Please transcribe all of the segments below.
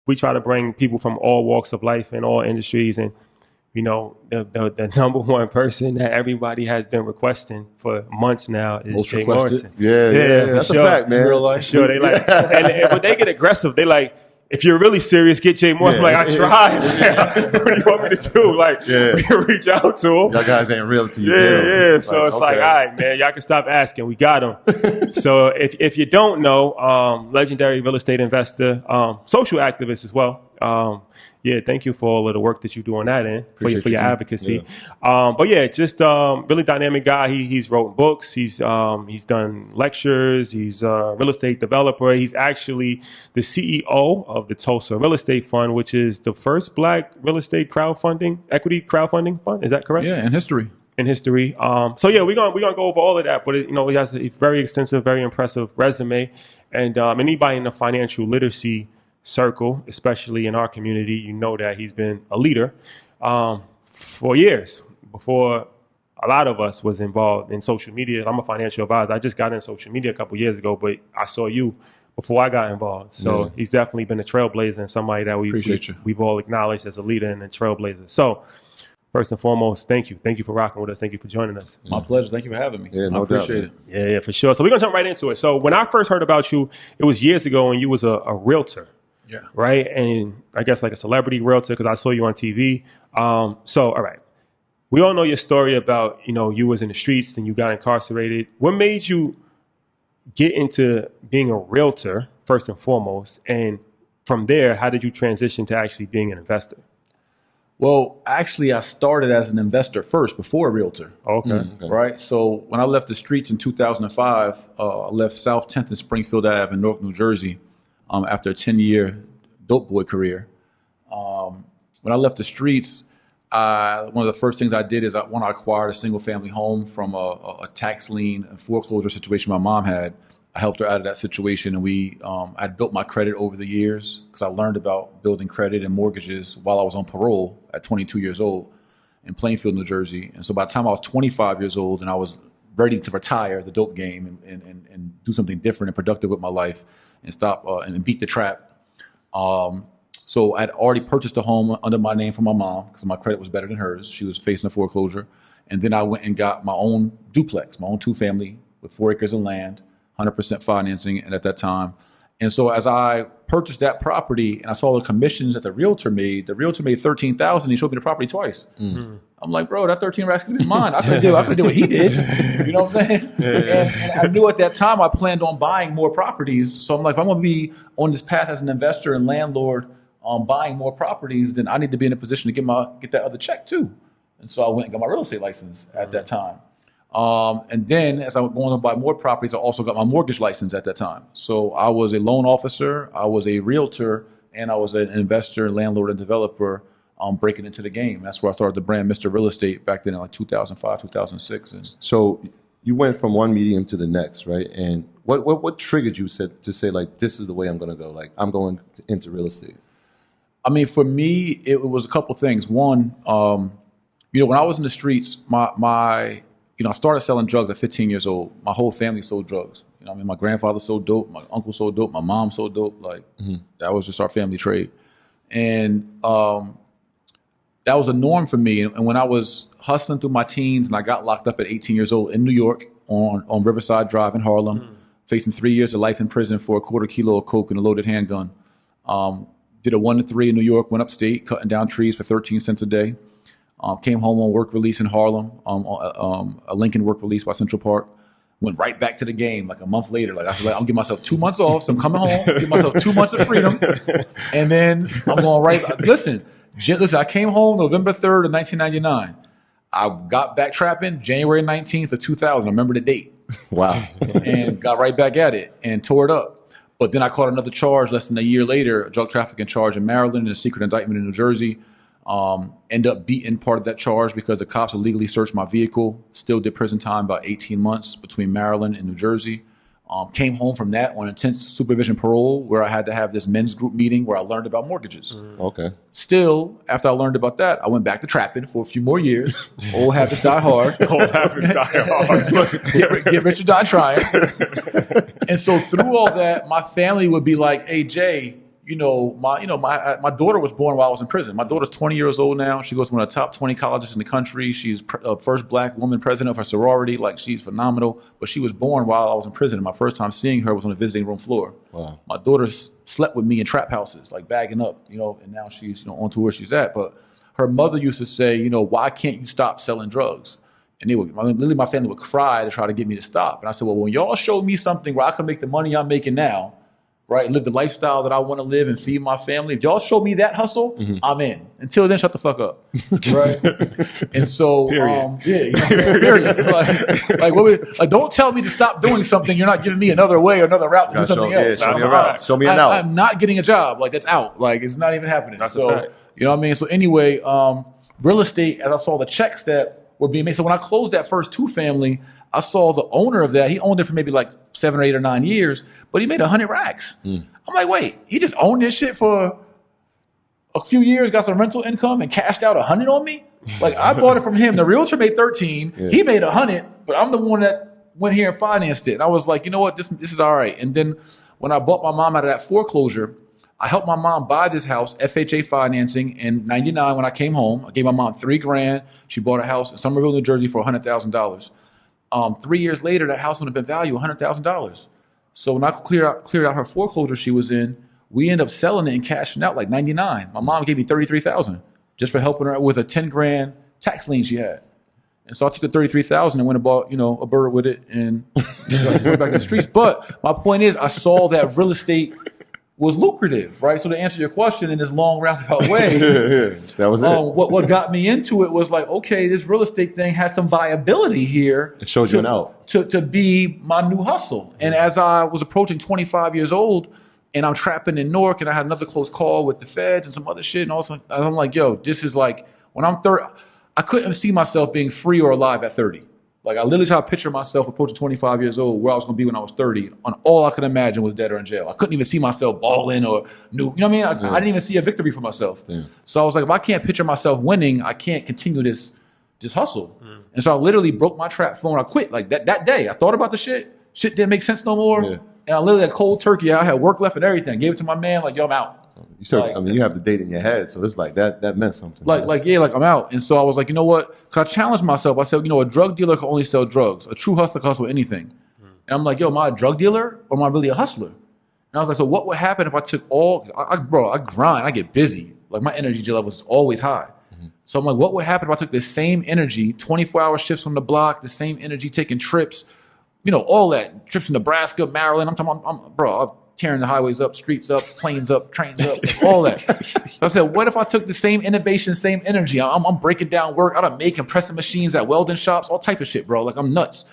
we try to bring people from all walks of life and all industries. And, you know, the number one person that everybody has been requesting for months now is Most Jay requested. Morrison. Yeah, that's sure. a fact, man. Real life. Sure, they like, but they get aggressive. They like, if you're really serious, get Jay Morrison. I'm like, I tried. What do you want me to do? Like, we can reach out to him. Y'all guys ain't real to you. Yeah. So it's like, all right, man, y'all can stop asking. We got him. So if you don't know, legendary real estate investor, social activist as well. Thank you for all of the work that you do on that end, for your advocacy. Yeah. But yeah, just really dynamic guy. He's wrote books. He's done lectures. He's a real estate developer. He's actually the CEO of the Tulsa Real Estate Fund, which is the first Black real estate equity crowdfunding fund. Is that correct? Yeah, in history. So yeah, we're gonna go over all of that. But he has a very extensive, very impressive resume, and anybody in the financial literacy circle, especially in our community, you know that he's been a leader for years before a lot of us was involved in social media. I'm a financial advisor. I just got in social media a couple of years ago, but I saw you before I got involved. So he's definitely been a trailblazer and somebody that we've all acknowledged as a leader and a trailblazer. So first and foremost, thank you. Thank you for rocking with us. Thank you for joining us. My pleasure. Thank you for having me. Yeah, no I appreciate doubt, it. Yeah, for sure. So we're going to jump right into it. So when I first heard about you, it was years ago when you was a realtor. Yeah. Right. And I guess like a celebrity realtor because I saw you on TV. So, all right. We all know your story about, you was in the streets and you got incarcerated. What made you get into being a realtor, first and foremost? And from there, how did you transition to actually being an investor? Well, actually, I started as an investor first before a realtor. Okay. Right. So when I left the streets in 2005, I left South 10th and Springfield Ave in Newark, New Jersey. After a 10-year dope boy career. When I left the streets, one of the first things I did is I acquired a single family home from a tax lien and foreclosure situation my mom had. I helped her out of that situation, and I'd built my credit over the years because I learned about building credit and mortgages while I was on parole at 22 years old in Plainfield, New Jersey. And so by the time I was 25 years old and I was ready to retire the dope game and do something different and productive with my life, and stop and beat the trap. So I'd already purchased a home under my name from my mom because my credit was better than hers. She was facing a foreclosure. And then I went and got my own duplex, my own 2-family with 4 acres of land, 100% financing at that time. And so as I purchased that property and I saw the commissions that the realtor made $13,000. He showed me the property twice. Mm-hmm. I'm like, bro, that 13 racks could be mine. I could have did what he did. You know what I'm saying? And I knew at that time I planned on buying more properties. So I'm like, if I'm going to be on this path as an investor and landlord buying more properties, then I need to be in a position to get that other check too. And so I went and got my real estate license at that time. And then as I was going to buy more properties, I also got my mortgage license at that time. So I was a loan officer, I was a realtor, and I was an investor, landlord, and developer breaking into the game. That's where I started the brand Mr. Real Estate back then in like 2005, 2006. And so you went from one medium to the next, right? And what triggered you to say, like, this is the way I'm going to go? Like, I'm going into real estate. I mean, for me, it was a couple things. One, when I was in the streets, I started selling drugs at 15 years old. My whole family sold drugs. My grandfather sold dope, my uncle sold dope, my mom sold dope. Like that was just our family trade. And that was a norm for me. And when I was hustling through my teens and I got locked up at 18 years old in New York on Riverside Drive in Harlem, facing 3 years of life in prison for a quarter kilo of coke and a loaded handgun. Did a 1 to 3 in New York, went upstate, cutting down trees for 13 cents a day. Came home on work release in Harlem, a Lincoln work release by Central Park. Went right back to the game like a month later. Like I said, I'm giving myself 2 months off, so I'm coming home, give myself 2 months of freedom, and then I'm going right. Listen, I came home November 3rd of 1999. I got back trapping January 19th of 2000. I remember the date. Wow. And got right back at it and tore it up. But then I caught another charge less than a year later, a drug trafficking charge in Maryland and a secret indictment in New Jersey. End up beating part of that charge because the cops illegally searched my vehicle. Still did prison time about 18 months between Maryland and New Jersey. Came home from that on intense supervision parole where I had to have this men's group meeting where I learned about mortgages. Okay. Still, after I learned about that, I went back to trapping for a few more years. Old habits die hard. Old habits die hard. Get rich or die trying. And so through all that, my family would be like, hey, Jay, my daughter was born while I was in prison. My daughter's 20 years old now. She goes to one of the top 20 colleges in the country. She's first black woman president of her sorority. Like, she's phenomenal. But she was born while I was in prison. And my first time seeing her was on the visiting room floor. Wow. My daughter slept with me in trap houses, like bagging up, and now she's, on to where she's at. But her mother used to say, why can't you stop selling drugs? And literally my family would cry to try to get me to stop. And I said, well, when y'all show me something where I can make the money I'm making now, right, live the lifestyle that I want to live and feed my family, if y'all show me that hustle, I'm in. Until then, shut the fuck up, right? And so, period. Don't tell me to stop doing something. You're not giving me another way or another route to do something else. Show me an out. I'm not getting a job. Like, that's out. Like, it's not even happening. That's so, a fact. you know what I mean? So anyway, real estate, as I saw the checks that were being made. So when I closed that first two-family, I saw the owner of that. He owned it for maybe like 7 or 8 or 9 years, but he made 100 racks. I'm like, wait, he just owned this shit for a few years, got some rental income, and cashed out 100 on me? Like, I bought it from him. The realtor made 13. Yeah. He made 100, but I'm the one that went here and financed it. And I was like, you know what? This is all right. And then when I bought my mom out of that foreclosure, I helped my mom buy this house, FHA financing, in '99 when I came home. I gave my mom $3,000. She bought a house in Somerville, New Jersey for $100,000. 3 years later, that house would have been valued $100,000. So when I cleared out her foreclosure she was in, we ended up selling it and cashing out like $99,000. My mom gave me $33,000 just for helping her with a $10,000 tax lien she had. And so I took the $33,000 and went and bought, a bird with it and went back in the streets. But my point is, I saw that real estate was lucrative, right? So to answer your question in this long roundabout way, that was it. What got me into it was like, okay, this real estate thing has some viability here. It showed you an out. To be my new hustle. And as I was approaching 25 years old and I'm trapping in Newark and I had another close call with the feds and some other shit. And also I'm like, yo, this is like, when I'm 30, I couldn't see myself being free or alive at 30. Like, I literally tried to picture myself approaching 25 years old, where I was going to be when I was 30. And all I could imagine was dead or in jail. I couldn't even see myself balling or new. You know what I mean? I didn't even see a victory for myself. Yeah. So I was like, if I can't picture myself winning, I can't continue this hustle. And so I literally broke my trap phone. I quit. Like, that day, I thought about the shit. Shit didn't make sense no more. Yeah. And I literally had cold turkey. I had work left and everything. Gave it to my man. Like, yo, I'm out. You said, you have the date in your head, so it's like that meant something. Like I'm out. And so I was like, you know what? Because I challenged myself. I said, a drug dealer can only sell drugs. A true hustler can hustle anything. And I'm like, yo, am I a drug dealer or am I really a hustler? And I was like, so what would happen if I took I grind, I get busy. Like, my energy level is always high. So I'm like, what would happen if I took the same energy, 24-hour shifts on the block, the same energy, taking trips, all that, trips to Nebraska, Maryland. I'm tearing the highways up, streets up, planes up, trains up, all that. So I said, what if I took the same innovation, same energy? I'm breaking down work. I'm making pressing machines at welding shops, all type of shit, bro. Like, I'm nuts.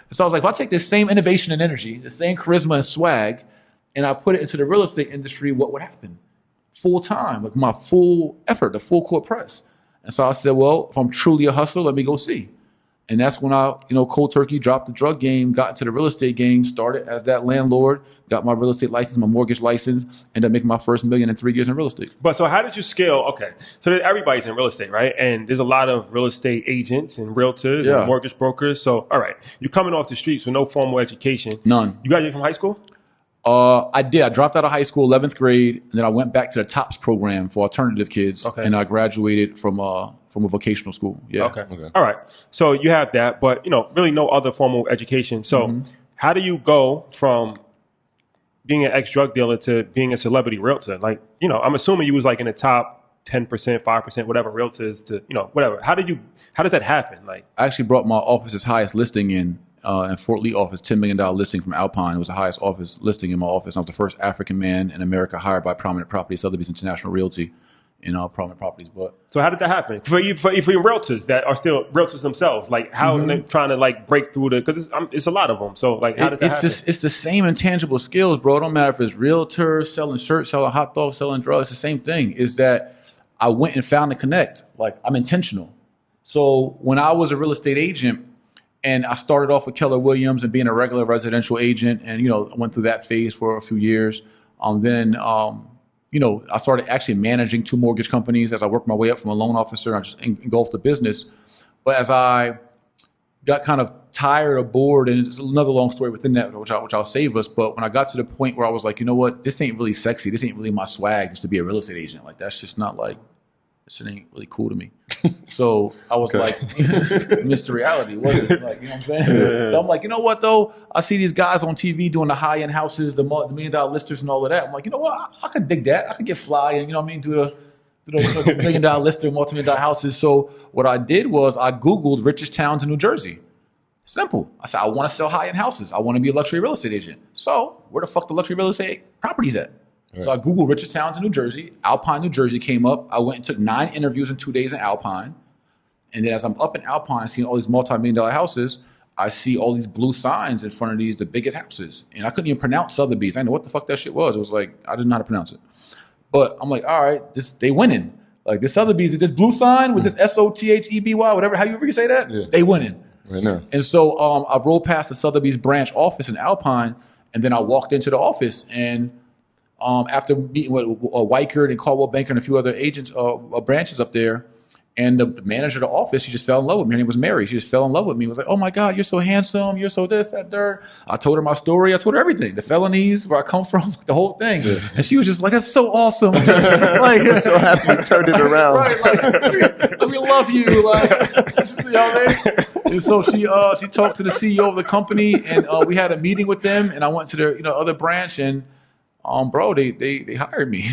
And so I was like, if I take this same innovation and energy, the same charisma and swag, and I put it into the real estate industry, what would happen? Full time, like my full effort, the full court press. And so I said, well, if I'm truly a hustler, let me go see. And that's when I, cold turkey, dropped the drug game, got into the real estate game, started as that landlord, got my real estate license, my mortgage license, ended up making my first $1 million in 3 years in real estate. But so how did you scale? Okay. So everybody's in real estate, right? And there's a lot of real estate agents and realtors and mortgage brokers. So, all right, you're coming off the streets with no formal education. None. You graduated from high school? I did. I dropped out of high school, 11th grade, and then I went back to the TOPS program for alternative kids, and I graduated from a vocational school. Yeah. Okay. All right. So you have that, but really no other formal education. So how do you go from being an ex-drug dealer to being a celebrity realtor? Like, I'm assuming you was like in the top 10%, 5%, whatever realtors to, whatever. How does that happen? Like, I actually brought my office's highest listing in Fort Lee office, $10 million listing from Alpine. It was the highest office listing in my office. I was the first African man in America hired by Prominent Properties, Sotheby's International Realty in Prominent Properties. But so how did that happen for you realtors that are still realtors themselves? Like, how are they trying to like break through because it's a lot of them. So like, how does that happen? It's the same intangible skills, bro. It don't matter if it's realtors, selling shirts, selling hot dogs, selling drugs. It's the same thing. Is that I went and found a connect. Like, I'm intentional. So when I was a real estate agent, and I started off with Keller Williams and being a regular residential agent, and I went through that phase for a few years. Then I started actually managing 2 mortgage companies as I worked my way up from a loan officer. I just engulfed the business. But as I got kind of tired or bored, and it's another long story within that, which I'll save us. But when I got to the point where I was like, you know what, this ain't really sexy. This ain't really my swag. Just to be a real estate agent, like that's just not like this shit ain't really cool to me. So I was like, Mr. Reality, wasn't it? Like, you know what I'm saying? So I'm like, you know what though? I see these guys on TV doing the high end houses, the $1 million listers, and all of that. I'm like, you know what? I could dig that. I could get fly, and you know what I mean, do the $1 million lister, multi-million-dollar houses. So what I did was I Googled richest towns in New Jersey. Simple. I said, I want to sell high-end houses. I want to be a luxury real estate agent. So where the fuck the luxury real estate properties at? Right. So I Googled richest towns in New Jersey. Alpine, New Jersey came up. I went and took 9 interviews in 2 days in Alpine. And then as I'm up in Alpine, seeing all these multi-million-dollar houses, I see all these blue signs in front of the biggest houses. And I couldn't even pronounce Sotheby's. I didn't know what the fuck that shit was. It was like, I didn't know how to pronounce it. But I'm like, all right, they winning. Like this Sotheby's, this blue sign with this Sotheby, whatever, however you say that, they winning. Right now. And so I rolled past the Sotheby's branch office in Alpine, and then I walked into the office. And after meeting with Weichert and Caldwell Banker and a few other agents, branches up there, and the manager of the office, she just fell in love with me. Her name was Mary. She just fell in love with me. Was like, oh my God, you're so handsome. You're so this, that, third. I told her my story. I told her everything. The felonies, where I come from, the whole thing. Yeah. And she was just like, that's so awesome. Like, I'm so happy you turned it around. Right, like, we love you. Like, you know what I mean? And so she talked to the CEO of the company, and we had a meeting with them. And I went to their other branch, and bro, they hired me.